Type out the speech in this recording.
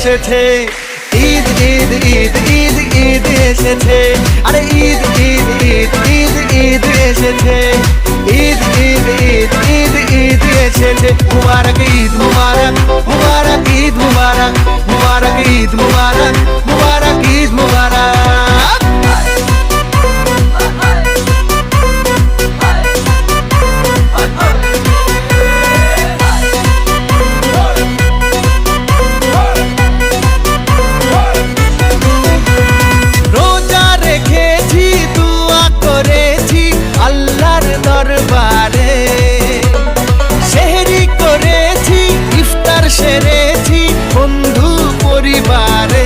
এসেছে, ঈদ ঈদ ঈদ ঈদ ঈদ এসেছে, আরে ঈদ ঈদ ঈদ ঈদ ঈদ এসেছে, ঈদ ঈদ ঈদ ঈদ ঈদ এসেছে। মুবারক ঈদ মুবারক, মুবারক ঈদ মুবারক, মুবারক ঈদ মুবারক, মুবারক ঈদ মুবারক। রোজা রেখেছি, দুয়া করেছি আল্লাহর দরবারে, সেহরি করেছি, ইফতার সেরেছি বন্ধু পরিবারে।